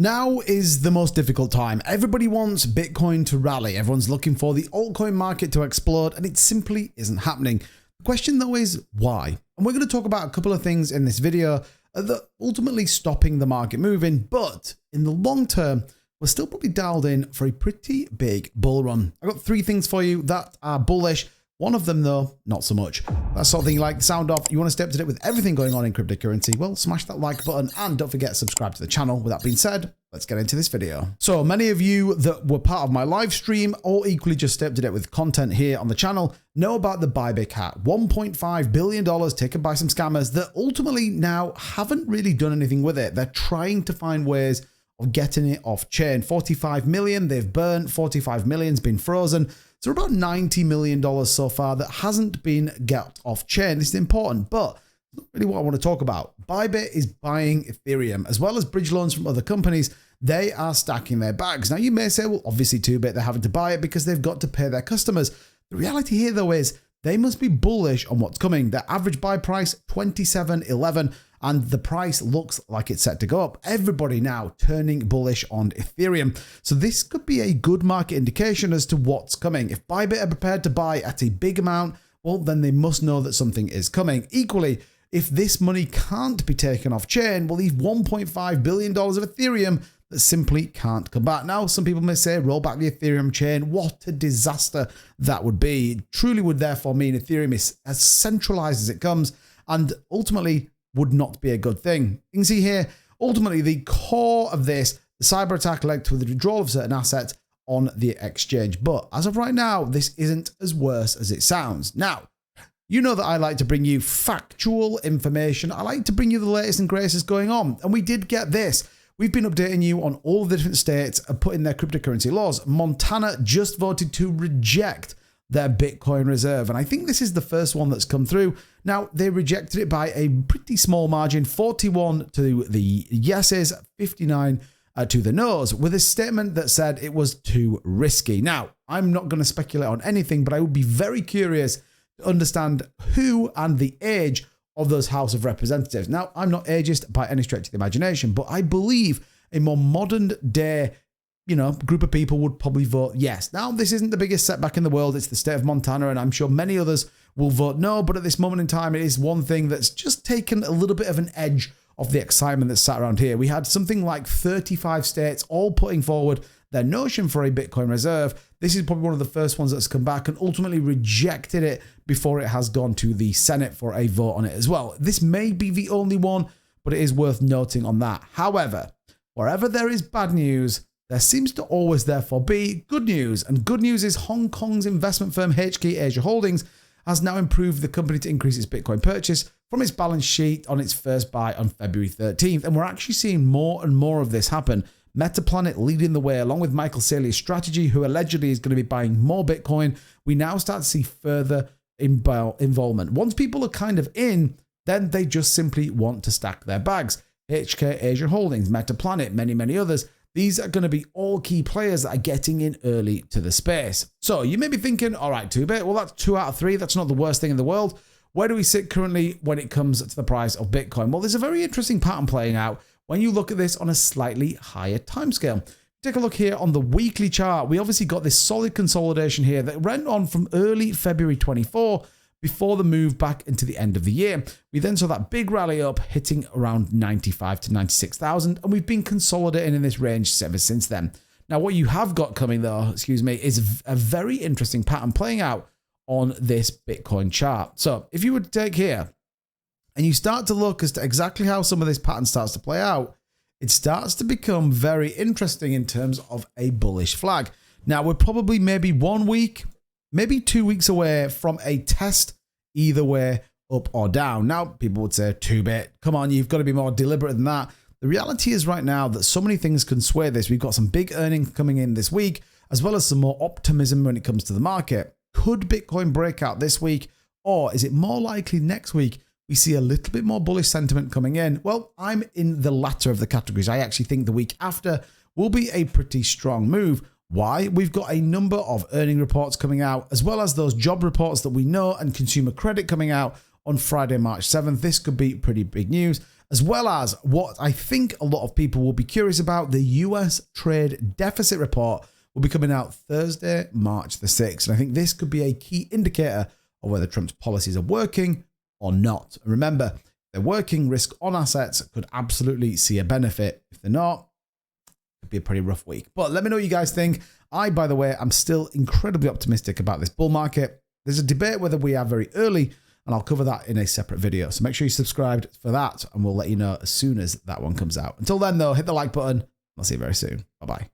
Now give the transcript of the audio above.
Now is the most difficult time. Everybody wants Bitcoin to rally. Everyone's looking for the altcoin market to explode, and it simply isn't happening. The question though is why? And we're going to talk about a couple of things in this video that are ultimately stopping the market moving, but in the long term, we're still probably dialed in for a pretty big bull run. I've got three things for you that are bullish. One of them though, not so much. That's something you like the sound of. You want to stay up to date with everything going on in cryptocurrency? Well, smash that like button and don't forget to subscribe to the channel. With that being said, let's get into this video. So many of you that were part of my live stream or equally just stay up to date with content here on the channel know about the Bybit hack. $1.5 billion taken by some scammers that ultimately now haven't really done anything with it. They're trying to find ways of getting it off chain. 45 million they've burnt, 45 million's been frozen. So about $90 million so far that hasn't been got off chain. This is important, but not really what I want to talk about. Bybit is buying Ethereum as well as bridge loans from other companies. They are stacking their bags. Now you may say, well, obviously 2Bit, they're having to buy it because they've got to pay their customers. The reality here though is they must be bullish on what's coming. Their average buy price, 27.11, and the price looks like it's set to go up. Everybody now turning bullish on Ethereum. So this could be a good market indication as to what's coming. If Bybit are prepared to buy at a big amount, well, then they must know that something is coming. Equally, if this money can't be taken off chain, we'll leave $1.5 billion of Ethereum that simply can't come back. Now, some people may say, roll back the Ethereum chain. What a disaster that would be. It truly would therefore mean Ethereum is as centralized as it comes and ultimately would not be a good thing. You can see here, ultimately the core of this, the cyber attack led to the withdrawal of certain assets on the exchange. But as of right now, this isn't as worse as it sounds. Now, you know that I like to bring you factual information. I like to bring you the latest and greatest going on. And we did get this. We've been updating you on all the different states and putting their cryptocurrency laws. Montana just voted to reject their Bitcoin reserve. And I think this is the first one that's come through. Now, they rejected it by a pretty small margin, 41 to the yeses, 59 to the no's, with a statement that said it was too risky. Now, I'm not going to speculate on anything, but I would be very curious to understand who and the age of those House of Representatives. Now, I'm not ageist by any stretch of the imagination, but I believe a more modern day group of people would probably vote yes. Now, this isn't the biggest setback in the world. It's the state of Montana, and I'm sure many others will vote no. But at this moment in time, it is one thing that's just taken a little bit of an edge of the excitement that's sat around here. We had something like 35 states all putting forward their notion for a Bitcoin reserve. This is probably one of the first ones that's come back and ultimately rejected it before it has gone to the Senate for a vote on it as well. This may be the only one, but it is worth noting on that. However, wherever there is bad news, there seems to always therefore be good news. And good news is Hong Kong's investment firm HK Asia Holdings has now improved the company to increase its Bitcoin purchase from its balance sheet on its first buy on February 13th. And we're actually seeing more and more of this happen. Metaplanet leading the way along with Michael Saylor's strategy, who allegedly is going to be buying more Bitcoin. We now start to see further involvement. Once people are kind of in, then they just simply want to stack their bags. HK Asia Holdings, Metaplanet, many others. These are going to be all key players that are getting in early to the space. So you may be thinking, all right, 2Bit, well, that's 2 out of 3. That's not the worst thing in the world. Where do we sit currently when it comes to the price of Bitcoin? Well, there's a very interesting pattern playing out when you look at this on a slightly higher timescale. Take a look here on the weekly chart. We obviously got this solid consolidation here that went on from early February 24 before the move back into the end of the year. We then saw that big rally up hitting around 95 to 96,000, and we've been consolidating in this range ever since then. Now, what you have got coming though, is a very interesting pattern playing out on this Bitcoin chart. So if you would take here and you start to look as to exactly how some of this pattern starts to play out, it starts to become very interesting in terms of a bullish flag. Now, we're probably maybe 1 week, maybe 2 weeks away from a test either way, up or down. Now, people would say 2Bit, come on, you've got to be more deliberate than that. The reality is right now that so many things can sway this. We've got some big earnings coming in this week, as well as some more optimism when it comes to the market. Could Bitcoin break out this week, or is it more likely next week we see a little bit more bullish sentiment coming in? Well, I'm in the latter of the categories. I actually think the week after will be a pretty strong move. Why? We've got a number of earning reports coming out, as well as those job reports that we know and consumer credit coming out on Friday, March 7th. This could be pretty big news, as well as what I think a lot of people will be curious about. The US trade deficit report will be coming out Thursday, March the 6th. And I think this could be a key indicator of whether Trump's policies are working or not. And remember, if they're working, risk on assets could absolutely see a benefit. If they're not, it could be a pretty rough week. But let me know what you guys think. I, by the way, I'm still incredibly optimistic about this bull market. There's a debate whether we are very early, and I'll cover that in a separate video. So make sure you're subscribed for that, and we'll let you know as soon as that one comes out. Until then, though, hit the like button. I'll see you very soon. Bye-bye.